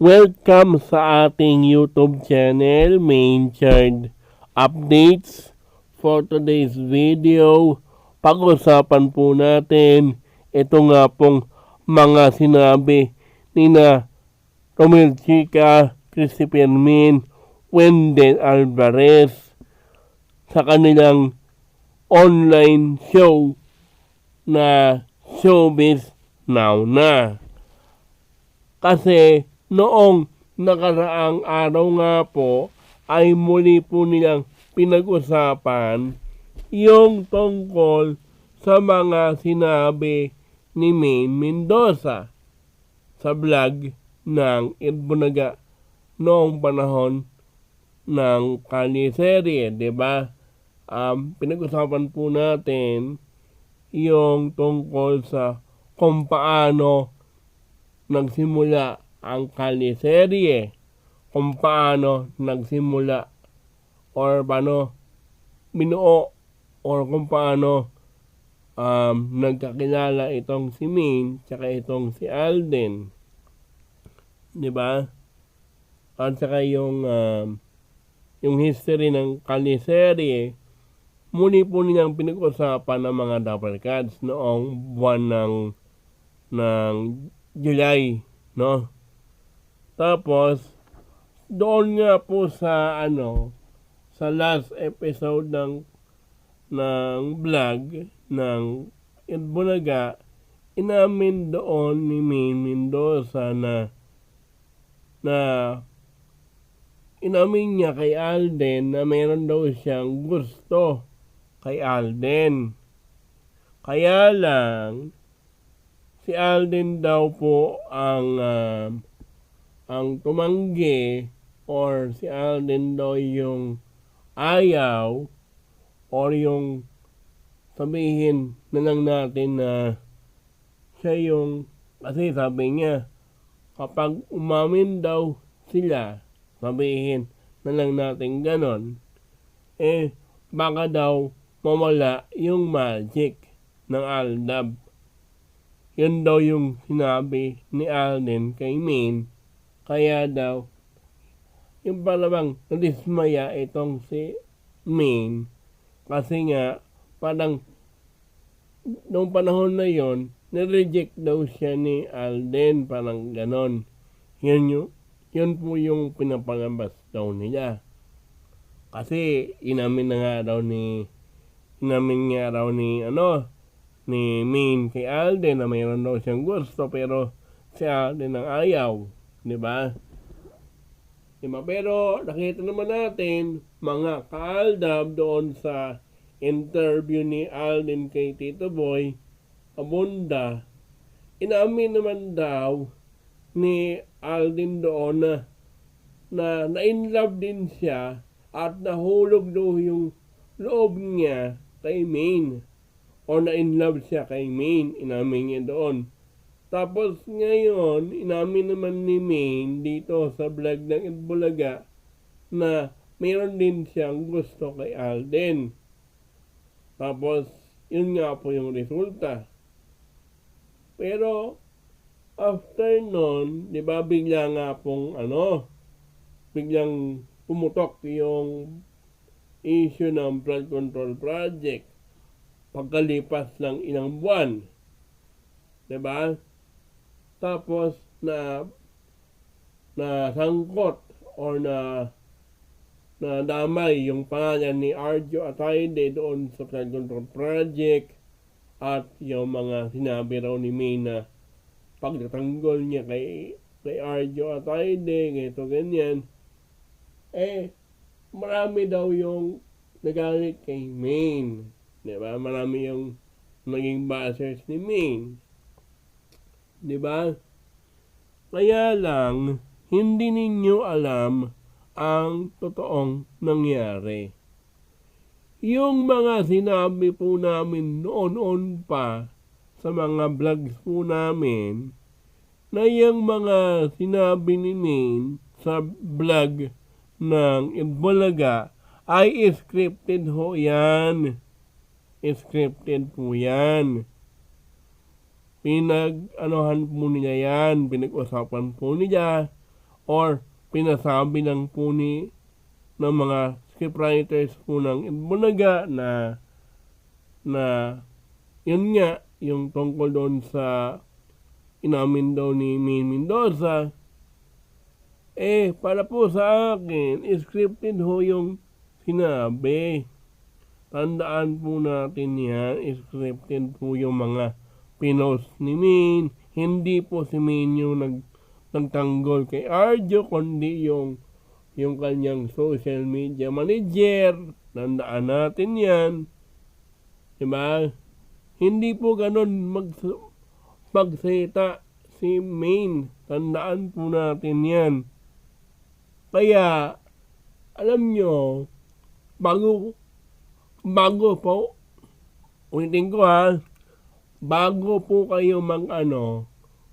Welcome sa ating YouTube channel, Main Chard Updates. For today's video, pag-usapan po natin ito nga pong mga sinabi ni na Romel Chica, Christopher Min, Wendell Alvarez sa kanilang online show na Showbiz Now na. Kasi noong nakaraang araw nga po ay muli po nilang pinag-usapan yung tungkol sa mga sinabi ni Maine Mendoza sa vlog ng Itbulaga noong panahon ng Kaliserie, di ba? Pinag-usapan po natin yung tungkol sa kung paano nagsimula ang Kaliserie, kung paano nagsimula or paano binuo or kung paano nagkakilala itong si Maine tsaka itong si Alden, di ba? At saka yung history ng Kaliserie muli po nilang pinag-usapan ng mga Dappercats noong buwan ng July, no? Tapos doon nga po sa sa last episode ng vlog ng Itbulaga, inamin doon ni Maine Mendoza na inamin niya kay Alden na mayroon daw siyang gusto kay Alden. Kaya lang si Alden daw po ang tumanggi, or si Alden daw yung ayaw, or yung sabihin na lang natin na siya yung, kasi sabi niya kapag umamin daw sila, sabihin na lang natin ganon, baka daw mawala yung magic ng Aldab. Yun daw yung sinabi ni Alden kay Maine. Kaya daw yung parang nadismaya itong si Maine, kasi nga parang noong panahon na yon nireject daw siya ni Alden, parang ganon. Yun po yung pinapalabas daw nila. Kasi inamin nga raw ni Maine kay Alden na mayroon daw siyang gusto, pero si Alden ang ayaw, di ba? Pero nakita naman natin mga kaaldab doon sa interview ni Alden kay Tito Boy Abunda, inamin naman daw ni Alden doon na in-love din siya at nahulog daw yung loob niya kay Maine, o na-in-love siya kay Maine, inamin niya doon. Tapos ngayon, inamin naman ni Maine dito sa vlog ng Itbulaga na mayroon din siyang gusto kay Alden. Tapos, yun nga po yung resulta. Pero, after nun, di ba, bigla nga pong biglang pumutok yung issue ng flood control project pagkalipas ng ilang buwan, diba? Tapos na sangkot or na damay yung pangalan ni Arjo Atayde doon sa flood control project, at yung mga sinabi raw ni Maine na pagtatanggol niya kay Arjo Atayde, ganito ganyan, marami daw yung nagalit kay Maine. Diba? Marami yung naging bashers ni Maine. Diba? Kaya lang, hindi ninyo alam ang totoong nangyari. Yung mga sinabi po namin noon pa sa mga vlogs po namin, na yung mga sinabi ni Maine sa vlog ng Itbulaga ay scripted ho yan. Scripted po yan. Pinag-anohan po nila yan, pinag-usapan po nila, or pinasabi ng ng mga scriptwriters po ng Itbulaga na yun nga, yung tungkol doon sa inamin daw ni Maine Mendoza, para po sa akin, scripted ho yung sinabi. Tandaan po natin yan, scripted po yung mga pinost ni Maine. Hindi po si Maine yung nagtanggol kay Arjo, kundi yung kanyang social media manager. Tandaan natin yan. Diba? Hindi po ganun magsalita si Maine. Tandaan po natin yan. Kaya, alam nyo, bago po, ulitin ko bago po kayo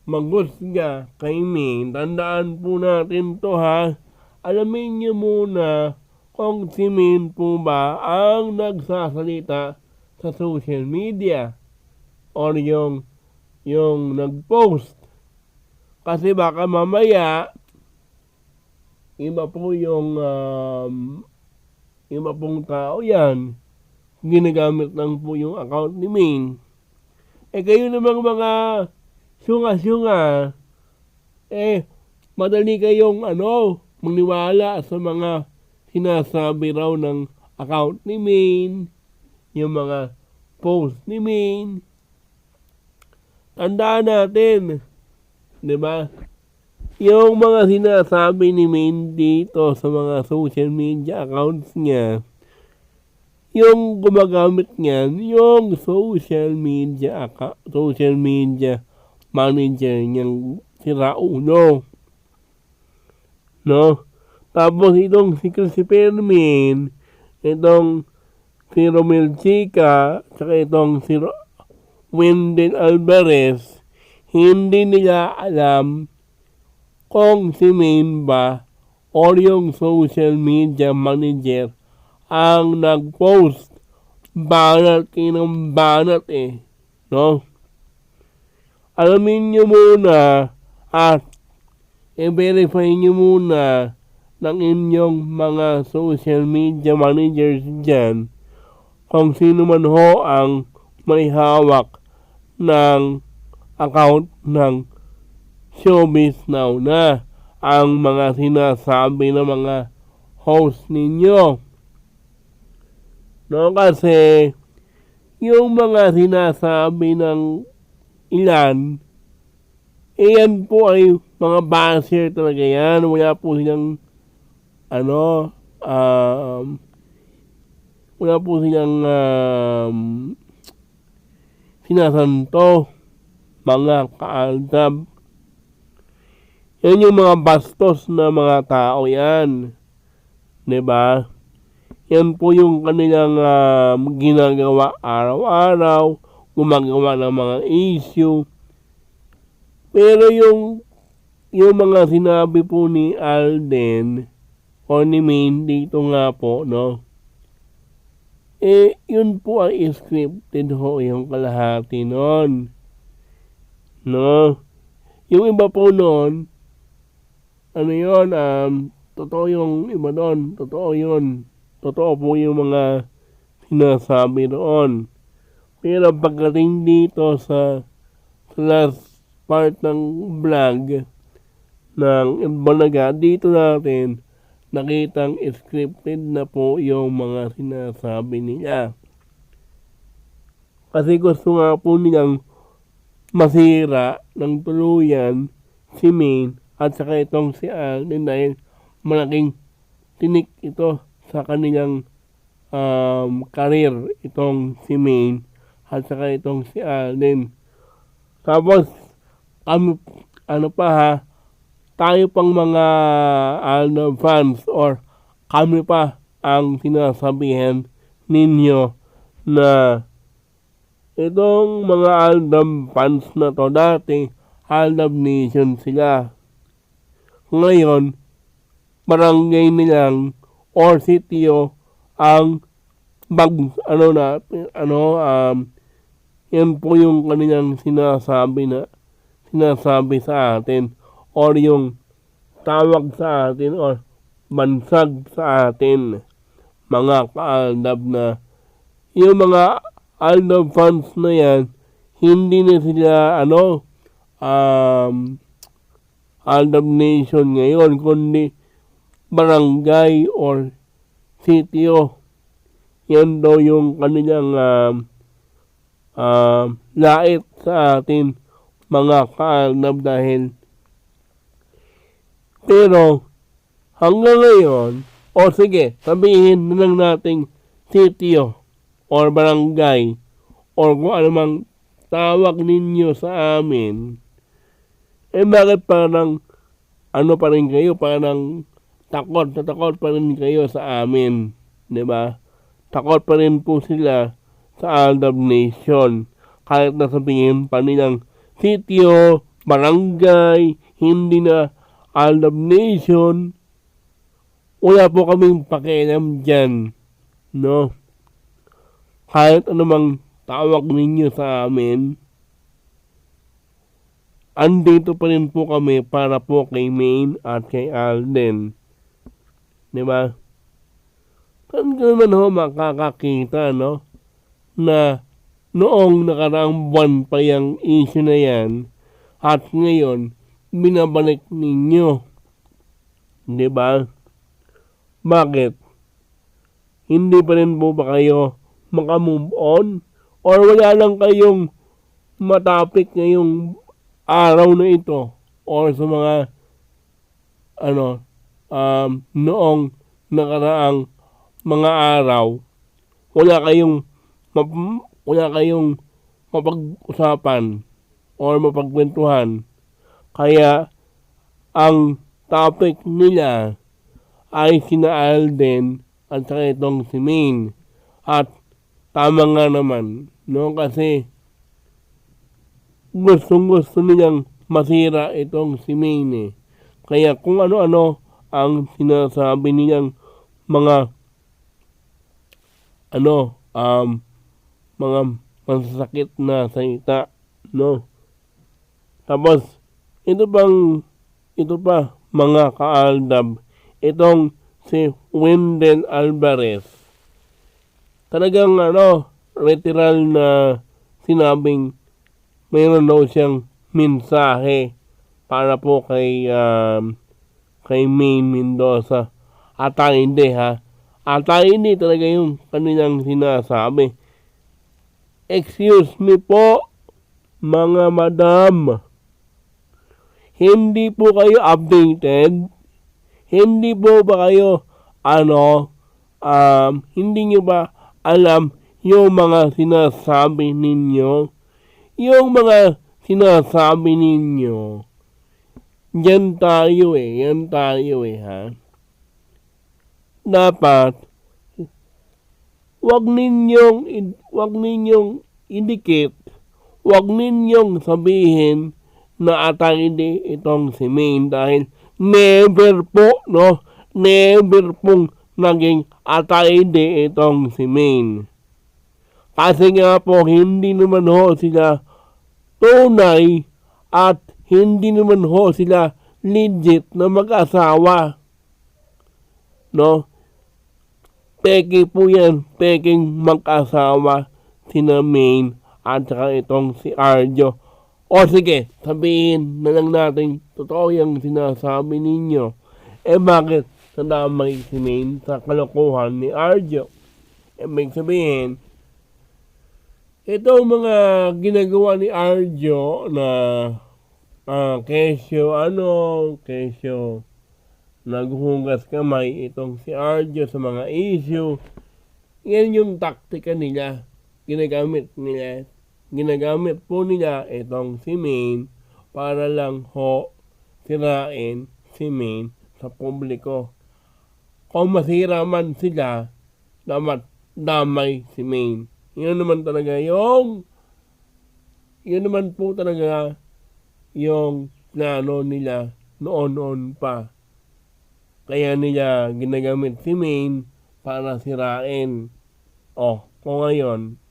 maghusga kay Maine, tandaan po natin to alamin nyo muna kung si Maine po ba ang nagsasalita sa social media or yung nag-post. Kasi baka mamaya iba pong tao yan, ginagamit lang po yung account ni Maine. Kayo namang mga syunga-syunga, madali kayong maniwala sa mga sinasabi raw ng account ni Maine, yung mga post ni Maine. Tandaan natin, di ba? Yung mga sinasabi ni Maine dito sa mga social media accounts niya, yung gumagamit niyan, yung social media manager niyang si Rauno. No? Tapos itong si Christopher Min, itong si Romel Chica, saka itong si Wendell Alvarez, hindi nila alam kung si Maine ba o yung social media manager ang nag-post. Banat no? Alamin nyo muna at i-verify nyo muna ng inyong mga social media managers dyan kung sino man ho ang may hawak ng account ng Showbiz Now na ang mga sinasabi ng mga host ninyo. No, kasi yung mga sinasabi ng ilan, yan po ay mga basher talaga yan. Wala po silang sinasanto, mga kaaldab. Yan yung mga bastos na mga tao yan. Diba? Yan po yung kanilang ginagawa araw-araw, gumagawa ng mga issue. Pero yung mga sinabi po ni Alden o ni Maine dito nga po, no? Yun po ay scripted ho, yung kalahati nun. No? Yung iba po nun, totoo yung iba nun, totoo yun. Totoo po yung mga sinasabi doon. Pero pagdating dito sa last part ng vlog ng Itbulaga, dito natin nakitang scripted na po yung mga sinasabi nila. Kasi gusto nga po nilang masira ng tuluyan si Maine at saka itong si Alden dahil malaking tinik ito sa kanilang career, itong si Maine at saka itong si Alden. Tapos tayo pang mga Alden fans or kami pa ang sinasabihan ninyo na itong mga Alden fans na to dati Alden Nation sila. Ngayon barangay nilang or sitio ang yan po yung kanilang sinasabi sa atin or yung tawag sa atin o bansag sa atin, mga kaaldab, na yung mga aldab funds na yan, hindi na sila aldab nation ngayon, kundi barangay or sitio. Yan daw yung kanilang lait sa atin, mga kaaldab, dahil pero hanggang ngayon, o sige, sabihin na lang nating sitio or barangay or kung anumang tawag ninyo sa amin, bakit parang pa rin kayo, parang takot pa rin kayo sa amin, di ba? Takot pa rin po sila sa Aldab Nation, kahit na sabihin pa nilang sitio, barangay, hindi na Aldab Nation. Wala po kaming pakialam dyan, no? Kahit anumang tawag ninyo sa amin, andito pa rin po kami para po kay Maine at kay Alden. Diba? Saan ka naman makakakita, no? Na noong nakaraang buwan pa yung issue na yan at ngayon, binabalik ninyo. Diba? Bakit? Hindi pa rin po ba kayo makamove on? Or wala lang kayong matapik ngayong araw na ito or sa mga noong nakaraang mga araw, wala kayong mapag-usapan or mapagkwentuhan, kaya ang topic nila ay sina Alden at saka itong si Maine. At tama nga naman, no, kasi gusto nilang masira itong si Maine. Kaya kung ano-ano ang sinasabi nilang mga mga masasakit na salita, no? Tapos ito pa mga kaaldab, itong si Wendell Alvarez, talagang literal na sinabing mayroon daw siyang mensahe para po kay Maine Mendoza. Ata hindi talaga yung kanilang sinasabi. Excuse me po, mga madam, hindi po kayo updated? Hindi po ba kayo hindi nyo ba alam yung mga sinasabi ninyo? Yung mga sinasabi ninyo, yan tayo ha. Dapat, wag ninyong indicate, wag ninyong sabihin na atake itong si Maine, dahil never pong naging atake itong si Maine. Kasi nga po, hindi naman sila tunay at hindi naman sila legit na mag-asawa. No? Peke po yan, peking mag-asawa sina Maine at saka itong si Arjo. O sige, sabihin na lang natin, totoo yung sinasabi ninyo. Bakit nadamay si Maine sa kalokohan ni Arjo? May sabihin, itong mga ginagawa ni Arjo na kesyo naghuhugas kamay itong si Arjo sa mga issue, yan yung taktika nila. Ginagamit po nila itong si Maine para lang sirain si Maine sa publiko. Kung masira man sila, dapat damay si Maine. Yun naman po talaga yung plano nila noon pa. Kaya nila ginagamit si Maine para sirain. Kung ngayon,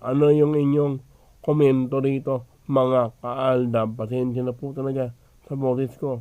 ano yung inyong komento rito, mga kaaldab? Pasensya na po talaga sa boses ko.